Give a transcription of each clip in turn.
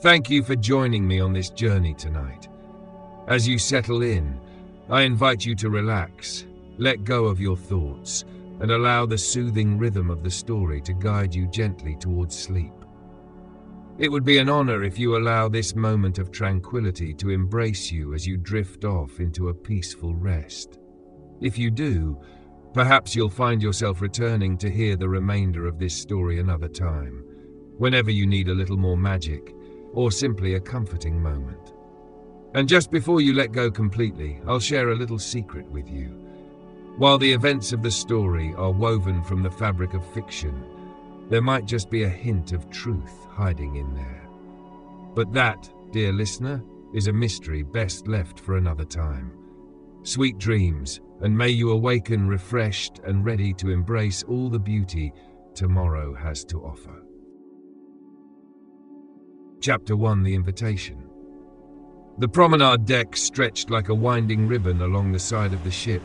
Thank you for joining me on this journey tonight. As you settle in, I invite you to relax, let go of your thoughts, and allow the soothing rhythm of the story to guide you gently towards sleep. It would be an honor if you allow this moment of tranquility to embrace you as you drift off into a peaceful rest. If you do, perhaps you'll find yourself returning to hear the remainder of this story another time, whenever you need a little more magic, or simply a comforting moment. And just before you let go completely, I'll share a little secret with you. While the events of the story are woven from the fabric of fiction, there might just be a hint of truth hiding in there. But that, dear listener, is a mystery best left for another time. Sweet dreams, and may you awaken refreshed and ready to embrace all the beauty tomorrow has to offer. Chapter 1: The Invitation. The promenade deck stretched like a winding ribbon along the side of the ship,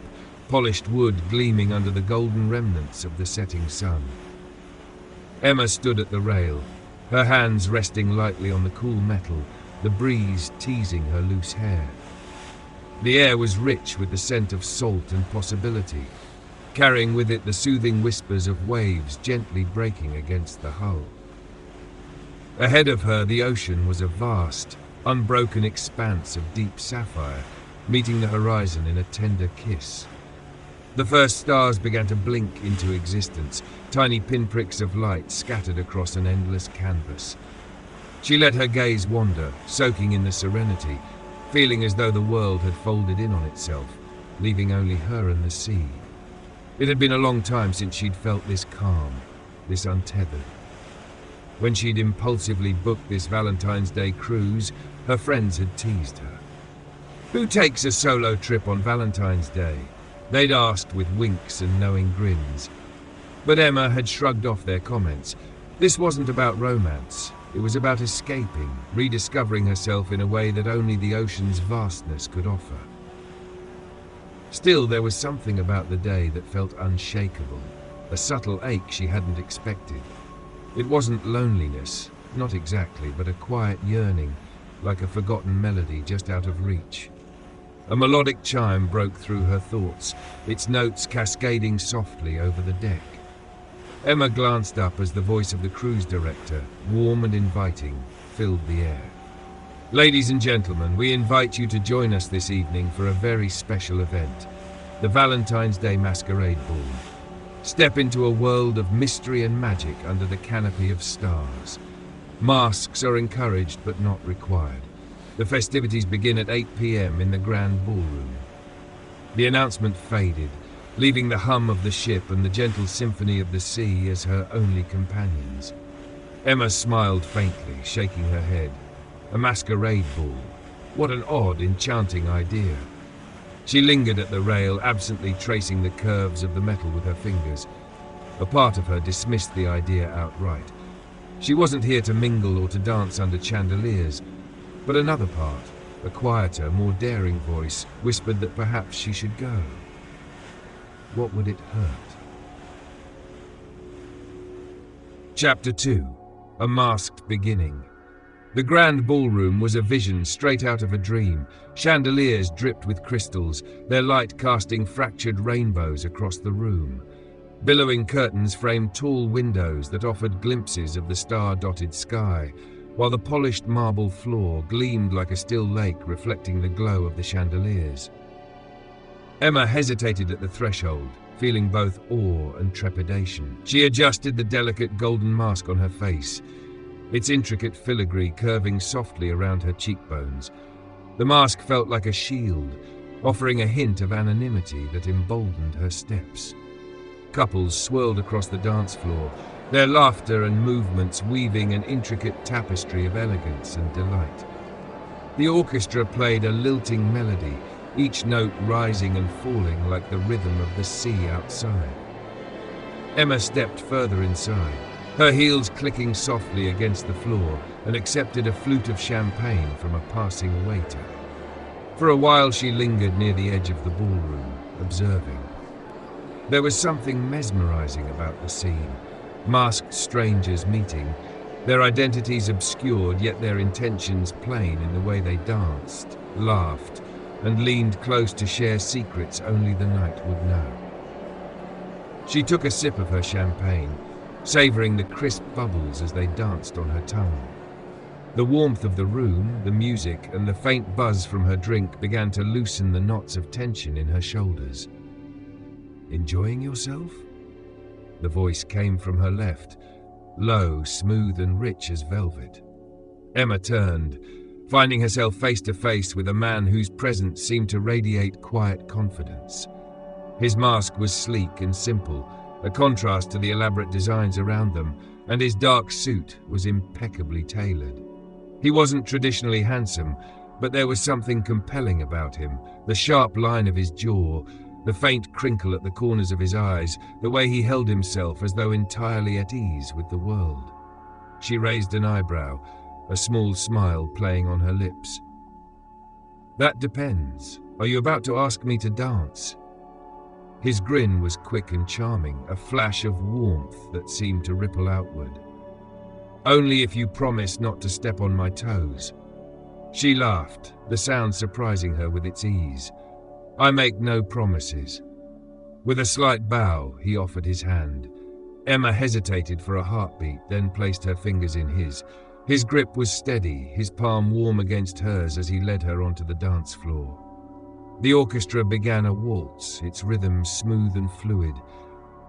polished wood gleaming under the golden remnants of the setting sun. Emma stood at the rail, her hands resting lightly on the cool metal, the breeze teasing her loose hair. The air was rich with the scent of salt and possibility, carrying with it the soothing whispers of waves gently breaking against the hull. Ahead of her, the ocean was a vast, unbroken expanse of deep sapphire, meeting the horizon in a tender kiss. The first stars began to blink into existence, tiny pinpricks of light scattered across an endless canvas. She let her gaze wander, soaking in the serenity, feeling as though the world had folded in on itself, leaving only her and the sea. It had been a long time since she'd felt this calm, this untethered. When she'd impulsively booked this Valentine's Day cruise, her friends had teased her. "Who takes a solo trip on Valentine's Day?" They'd asked with winks and knowing grins. But Emma had shrugged off their comments. This wasn't about romance. It was about escaping, rediscovering herself in a way that only the ocean's vastness could offer. Still, there was something about the day that felt unshakable, a subtle ache she hadn't expected. It wasn't loneliness, not exactly, but a quiet yearning, like a forgotten melody just out of reach. A melodic chime broke through her thoughts, its notes cascading softly over the deck. Emma glanced up as the voice of the cruise director, warm and inviting, filled the air. "Ladies and gentlemen, we invite you to join us this evening for a very special event, the Valentine's Day Masquerade Ball. Step into a world of mystery and magic under the canopy of stars. Masks are encouraged but not required. The festivities begin at 8 p.m. in the Grand Ballroom." The announcement faded, leaving the hum of the ship and the gentle symphony of the sea as her only companions. Emma smiled faintly, shaking her head. A masquerade ball. What an odd, enchanting idea. She lingered at the rail, absently tracing the curves of the metal with her fingers. A part of her dismissed the idea outright. She wasn't here to mingle or to dance under chandeliers. But another part, a quieter, more daring voice, whispered that perhaps she should go. What would it hurt? Chapter 2: A Masked Beginning. The Grand Ballroom was a vision straight out of a dream. Chandeliers dripped with crystals, their light casting fractured rainbows across the room. Billowing curtains framed tall windows that offered glimpses of the star-dotted sky, while the polished marble floor gleamed like a still lake reflecting the glow of the chandeliers. Emma hesitated at the threshold, feeling both awe and trepidation. She adjusted the delicate golden mask on her face, its intricate filigree curving softly around her cheekbones. The mask felt like a shield, offering a hint of anonymity that emboldened her steps. Couples swirled across the dance floor, their laughter and movements weaving an intricate tapestry of elegance and delight. The orchestra played a lilting melody, each note rising and falling like the rhythm of the sea outside. Emma stepped further inside, her heels clicking softly against the floor, and accepted a flute of champagne from a passing waiter. For a while she lingered near the edge of the ballroom, observing. There was something mesmerizing about the scene. Masked strangers meeting, their identities obscured, yet their intentions plain in the way they danced, laughed, and leaned close to share secrets only the night would know. She took a sip of her champagne, savouring the crisp bubbles as they danced on her tongue. The warmth of the room, the music, and the faint buzz from her drink began to loosen the knots of tension in her shoulders. "Enjoying yourself?" The voice came from her left, low, smooth, and rich as velvet. Emma turned, finding herself face to face with a man whose presence seemed to radiate quiet confidence. His mask was sleek and simple, a contrast to the elaborate designs around them, and his dark suit was impeccably tailored. He wasn't traditionally handsome, but there was something compelling about him, the sharp line of his jaw, the faint crinkle at the corners of his eyes, the way he held himself as though entirely at ease with the world. She raised an eyebrow, a small smile playing on her lips. "That depends. Are you about to ask me to dance?" His grin was quick and charming, a flash of warmth that seemed to ripple outward. "Only if you promise not to step on my toes." She laughed, the sound surprising her with its ease. "I make no promises." With a slight bow, he offered his hand. Emma hesitated for a heartbeat, then placed her fingers in his. His grip was steady, his palm warm against hers as he led her onto the dance floor. The orchestra began a waltz, its rhythm smooth and fluid.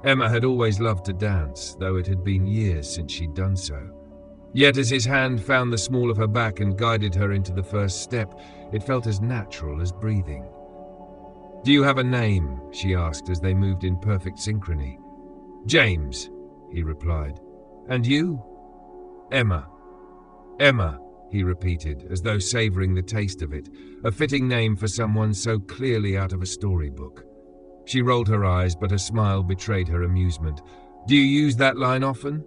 Emma had always loved to dance, though it had been years since she'd done so. Yet as his hand found the small of her back and guided her into the first step, it felt as natural as breathing. "Do you have a name?" she asked as they moved in perfect synchrony. "James," he replied. "And you?" "Emma." "Emma," he repeated, as though savouring the taste of it, a fitting name for someone so clearly out of a storybook. She rolled her eyes, but a smile betrayed her amusement. "Do you use that line often?"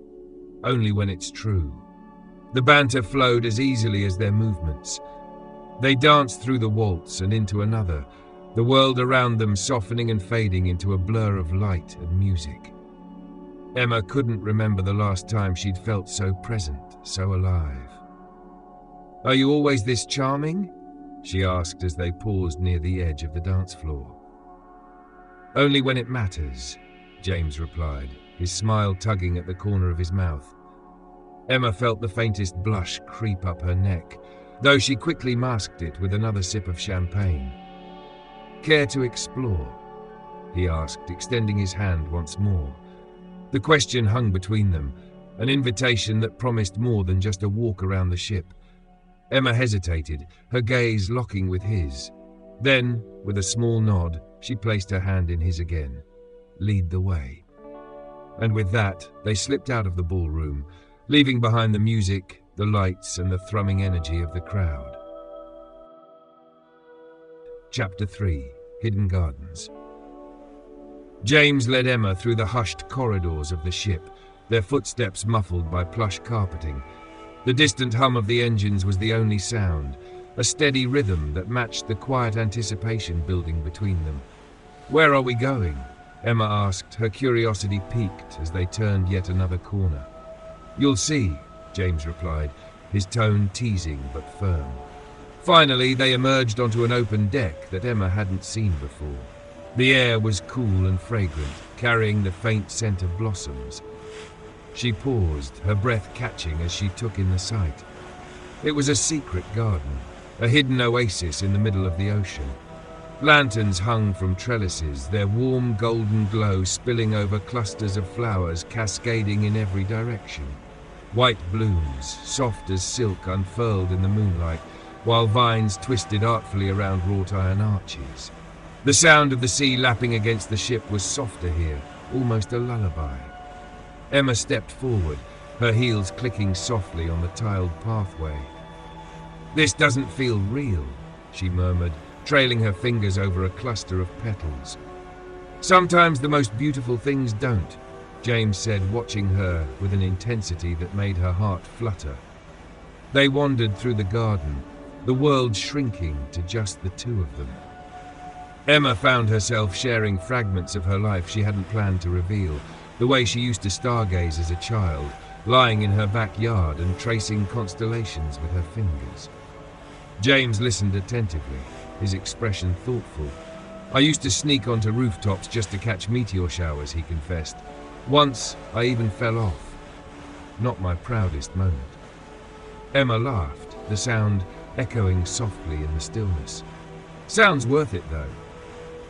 "Only when it's true." The banter flowed as easily as their movements. They danced through the waltz and into another, the world around them softening and fading into a blur of light and music. Emma couldn't remember the last time she'd felt so present, so alive. "Are you always this charming?" she asked as they paused near the edge of the dance floor. "Only when it matters," James replied, his smile tugging at the corner of his mouth. Emma felt the faintest blush creep up her neck, though she quickly masked it with another sip of champagne. "Care to explore?" he asked, extending his hand once more. The question hung between them, an invitation that promised more than just a walk around the ship. Emma hesitated, her gaze locking with his. Then, with a small nod, she placed her hand in his again. "Lead the way." And with that, they slipped out of the ballroom, leaving behind the music, the lights, and the thrumming energy of the crowd. Chapter 3. Hidden Gardens. James led Emma through the hushed corridors of the ship, their footsteps muffled by plush carpeting. The distant hum of the engines was the only sound, a steady rhythm that matched the quiet anticipation building between them. "Where are we going?" Emma asked, her curiosity piqued as they turned yet another corner. "You'll see," James replied, his tone teasing but firm. Finally, they emerged onto an open deck that Emma hadn't seen before. The air was cool and fragrant, carrying the faint scent of blossoms. She paused, her breath catching as she took in the sight. It was a secret garden, a hidden oasis in the middle of the ocean. Lanterns hung from trellises, their warm golden glow spilling over clusters of flowers cascading in every direction. White blooms, soft as silk, unfurled in the moonlight, while vines twisted artfully around wrought iron arches. The sound of the sea lapping against the ship was softer here, almost a lullaby. Emma stepped forward, her heels clicking softly on the tiled pathway. "This doesn't feel real," she murmured, trailing her fingers over a cluster of petals. "Sometimes the most beautiful things don't," James said, watching her with an intensity that made her heart flutter. They wandered through the garden, the world shrinking to just the two of them. Emma found herself sharing fragments of her life she hadn't planned to reveal, the way she used to stargaze as a child, lying in her backyard and tracing constellations with her fingers. James listened attentively, his expression thoughtful. "I used to sneak onto rooftops just to catch meteor showers," he confessed. "Once, I even fell off. Not my proudest moment." Emma laughed, the sound echoing softly in the stillness. "Sounds worth it, though."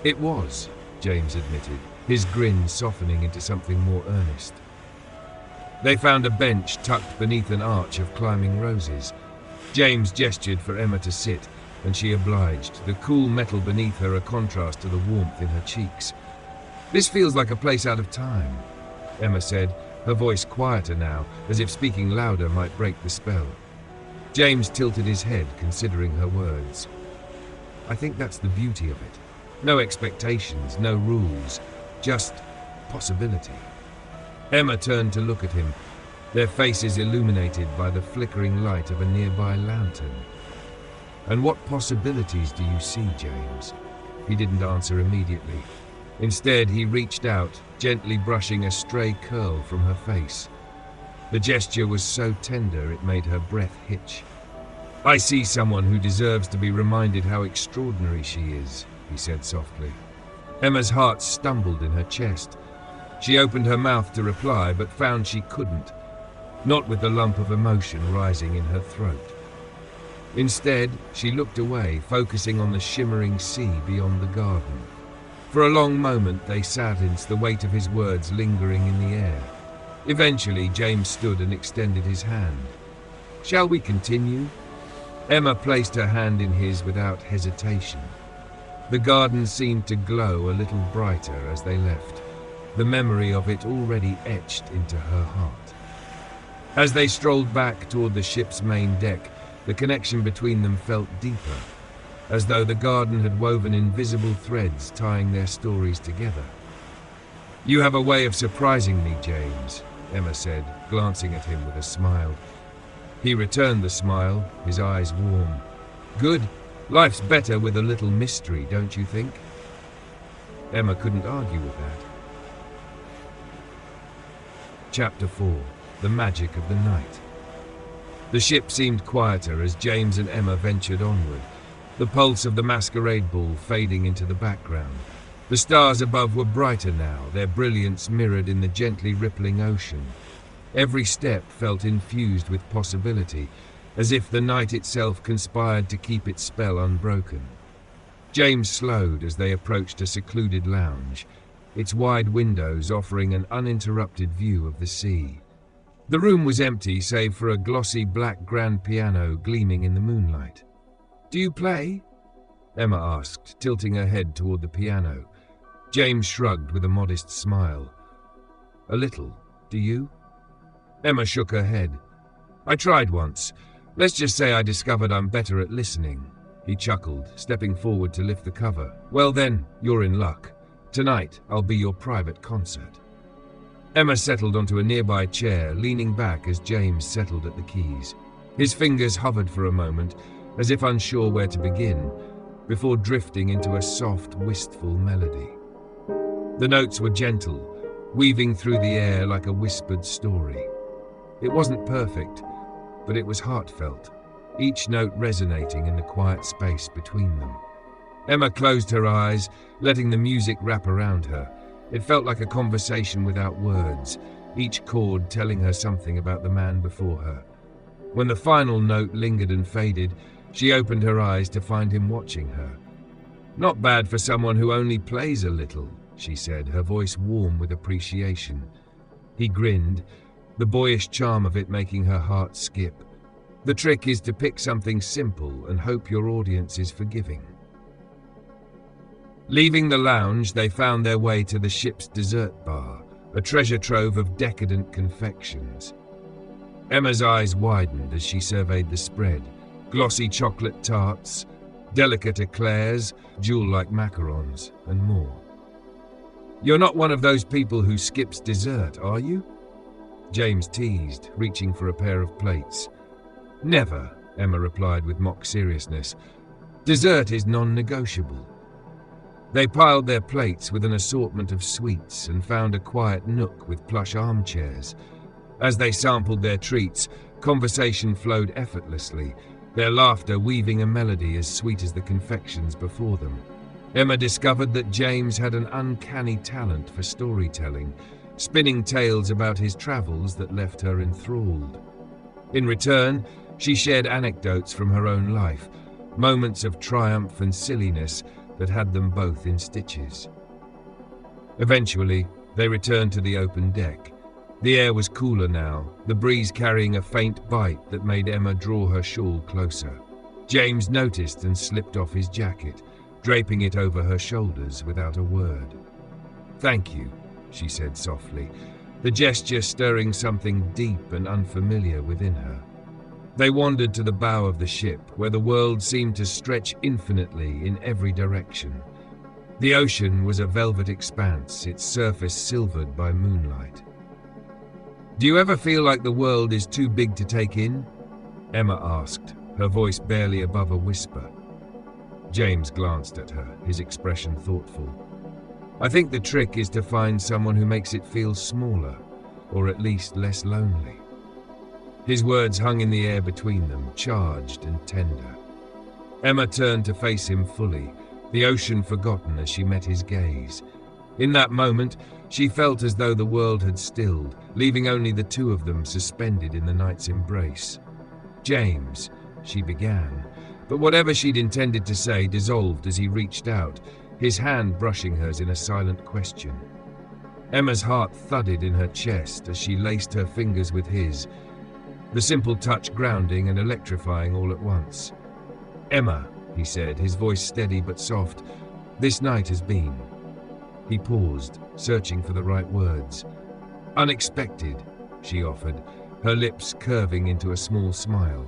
"It was," James admitted, his grin softening into something more earnest. They found a bench tucked beneath an arch of climbing roses. James gestured for Emma to sit, and she obliged, the cool metal beneath her a contrast to the warmth in her cheeks. "This feels like a place out of time," Emma said, her voice quieter now, as if speaking louder might break the spell. James tilted his head, considering her words. "I think that's the beauty of it. No expectations, no rules, just possibility." Emma turned to look at him, their faces illuminated by the flickering light of a nearby lantern. "And what possibilities do you see, James?" He didn't answer immediately. Instead, he reached out, gently brushing a stray curl from her face. The gesture was so tender it made her breath hitch. "I see someone who deserves to be reminded how extraordinary she is," he said softly. Emma's heart stumbled in her chest. She opened her mouth to reply, but found she couldn't, not with the lump of emotion rising in her throat. Instead, she looked away, focusing on the shimmering sea beyond the garden. For a long moment they sat, the weight of his words lingering in the air. Eventually, James stood and extended his hand. "Shall we continue?" Emma placed her hand in his without hesitation. The garden seemed to glow a little brighter as they left, the memory of it already etched into her heart. As they strolled back toward the ship's main deck, the connection between them felt deeper, as though the garden had woven invisible threads tying their stories together. "You have a way of surprising me, James," Emma said, glancing at him with a smile. He returned the smile, his eyes warm. "Good. Life's better with a little mystery, don't you think?" Emma couldn't argue with that. Chapter 4. The Magic of the Night. The ship seemed quieter as James and Emma ventured onward, the pulse of the masquerade ball fading into the background. The stars above were brighter now, their brilliance mirrored in the gently rippling ocean. Every step felt infused with possibility, as if the night itself conspired to keep its spell unbroken. James slowed as they approached a secluded lounge, its wide windows offering an uninterrupted view of the sea. The room was empty save for a glossy black grand piano gleaming in the moonlight. "Do you play?" Emma asked, tilting her head toward the piano. James shrugged with a modest smile. "A little. Do you?" Emma shook her head. "I tried once. Let's just say I discovered I'm better at listening." He chuckled, stepping forward to lift the cover. "Well then, you're in luck. Tonight, I'll be your private concert." Emma settled onto a nearby chair, leaning back as James settled at the keys. His fingers hovered for a moment, as if unsure where to begin, before drifting into a soft, wistful melody. The notes were gentle, weaving through the air like a whispered story. It wasn't perfect, but it was heartfelt, each note resonating in the quiet space between them. Emma closed her eyes, letting the music wrap around her. It felt like a conversation without words, each chord telling her something about the man before her. When the final note lingered and faded, she opened her eyes to find him watching her. "Not bad for someone who only plays a little," she said, her voice warm with appreciation. He grinned, the boyish charm of it making her heart skip. "The trick is to pick something simple and hope your audience is forgiving." Leaving the lounge, they found their way to the ship's dessert bar, a treasure trove of decadent confections. Emma's eyes widened as she surveyed the spread. Glossy chocolate tarts, delicate eclairs, jewel-like macarons, and more. "You're not one of those people who skips dessert, are you?" James teased, reaching for a pair of plates. "Never," Emma replied with mock seriousness. "Dessert is non-negotiable." They piled their plates with an assortment of sweets and found a quiet nook with plush armchairs. As they sampled their treats, conversation flowed effortlessly, their laughter weaving a melody as sweet as the confections before them. Emma discovered that James had an uncanny talent for storytelling, spinning tales about his travels that left her enthralled. In return, she shared anecdotes from her own life, moments of triumph and silliness that had them both in stitches. Eventually, they returned to the open deck. The air was cooler now, the breeze carrying a faint bite that made Emma draw her shawl closer. James noticed and slipped off his jacket, draping it over her shoulders without a word. "Thank you," she said softly, the gesture stirring something deep and unfamiliar within her. They wandered to the bow of the ship, where the world seemed to stretch infinitely in every direction. The ocean was a velvet expanse, its surface silvered by moonlight. "Do you ever feel like the world is too big to take in?" Emma asked, her voice barely above a whisper. James glanced at her, his expression thoughtful. "I think the trick is to find someone who makes it feel smaller, or at least less lonely." His words hung in the air between them, charged and tender. Emma turned to face him fully, the ocean forgotten as she met his gaze. In that moment, she felt as though the world had stilled, leaving only the two of them suspended in the night's embrace. "James," she began, but whatever she'd intended to say dissolved as he reached out, his hand brushing hers in a silent question. Emma's heart thudded in her chest as she laced her fingers with his, the simple touch grounding and electrifying all at once. "Emma," he said, his voice steady but soft, "this night has been..." He paused, searching for the right words. "Unexpected," she offered, her lips curving into a small smile.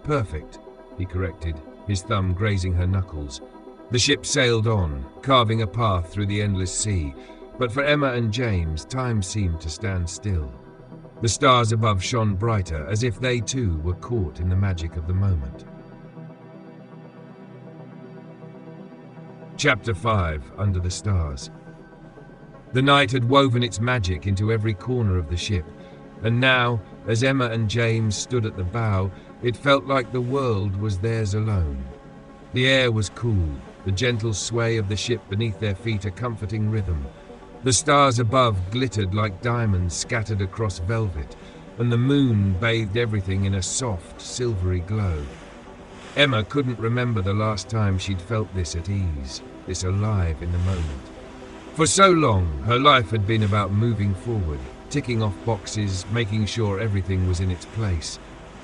"Perfect," he corrected, his thumb grazing her knuckles. The ship sailed on, carving a path through the endless sea, but for Emma and James, time seemed to stand still. The stars above shone brighter, as if they too were caught in the magic of the moment. Chapter 5: Under the Stars. The night had woven its magic into every corner of the ship, and now, as Emma and James stood at the bow, it felt like the world was theirs alone. The air was cool, the gentle sway of the ship beneath their feet a comforting rhythm. The stars above glittered like diamonds scattered across velvet, and the moon bathed everything in a soft, silvery glow. Emma couldn't remember the last time she'd felt this at ease, this alive in the moment. For so long, her life had been about moving forward, ticking off boxes, making sure everything was in its place.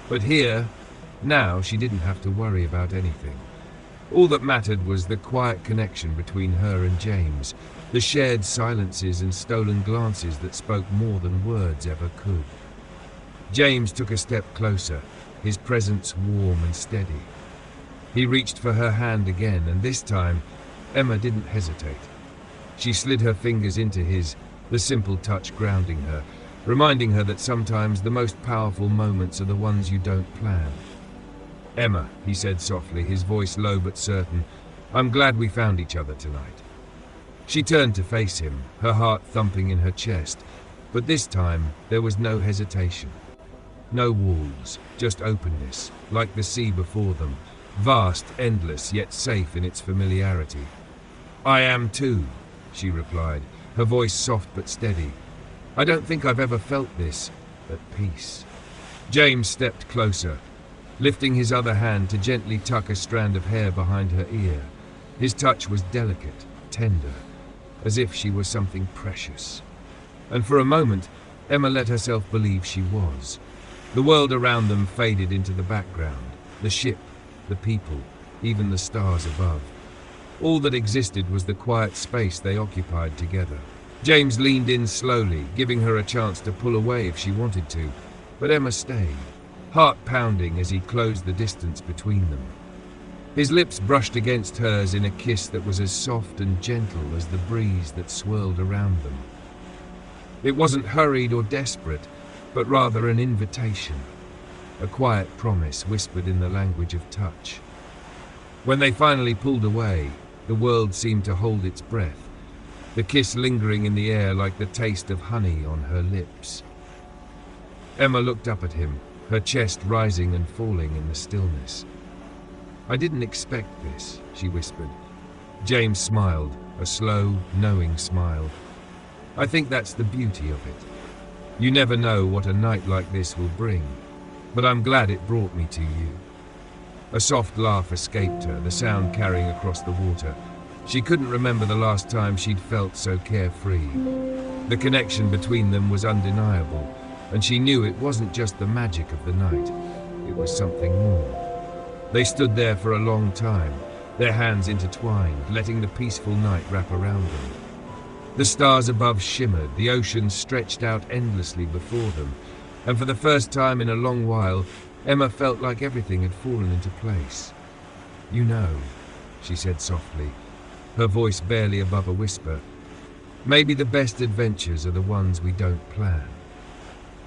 But here, now, she didn't have to worry about anything. All that mattered was the quiet connection between her and James, the shared silences and stolen glances that spoke more than words ever could. James took a step closer, his presence warm and steady. He reached for her hand again, and this time, Emma didn't hesitate. She slid her fingers into his, the simple touch grounding her, reminding her that sometimes the most powerful moments are the ones you don't plan. "Emma," he said softly, his voice low but certain, "I'm glad we found each other tonight." She turned to face him, her heart thumping in her chest, but this time there was no hesitation. No walls, just openness, like the sea before them, vast, endless, yet safe in its familiarity. "I am too," she replied, her voice soft but steady. "I don't think I've ever felt this, at peace." James stepped closer, lifting his other hand to gently tuck a strand of hair behind her ear. His touch was delicate, tender, as if she were something precious. And for a moment, Emma let herself believe she was. The world around them faded into the background, the ship, the people, even the stars above. All that existed was the quiet space they occupied together. James leaned in slowly, giving her a chance to pull away if she wanted to, but Emma stayed, heart pounding as he closed the distance between them. His lips brushed against hers in a kiss that was as soft and gentle as the breeze that swirled around them. It wasn't hurried or desperate, but rather an invitation, a quiet promise whispered in the language of touch. When they finally pulled away, the world seemed to hold its breath, the kiss lingering in the air like the taste of honey on her lips. Emma looked up at him, her chest rising and falling in the stillness. "I didn't expect this," she whispered. James smiled, a slow, knowing smile. "I think that's the beauty of it. You never know what a night like this will bring, but I'm glad it brought me to you." A soft laugh escaped her, the sound carrying across the water. She couldn't remember the last time she'd felt so carefree. The connection between them was undeniable, and she knew it wasn't just the magic of the night. It was something more. They stood there for a long time, their hands intertwined, letting the peaceful night wrap around them. The stars above shimmered, the ocean stretched out endlessly before them, and for the first time in a long while, Emma felt like everything had fallen into place. "You know," she said softly, her voice barely above a whisper, "maybe the best adventures are the ones we don't plan."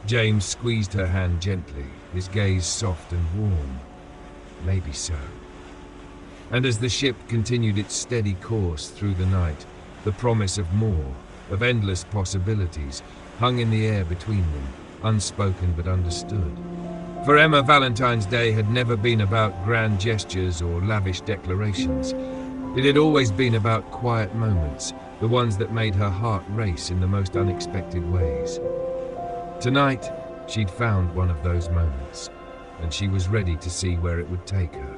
James squeezed her hand gently, his gaze soft and warm. "Maybe so." And as the ship continued its steady course through the night, the promise of more, of endless possibilities, hung in the air between them, unspoken but understood. For Emma, Valentine's Day had never been about grand gestures or lavish declarations. It had always been about quiet moments, the ones that made her heart race in the most unexpected ways. Tonight, she'd found one of those moments, and she was ready to see where it would take her.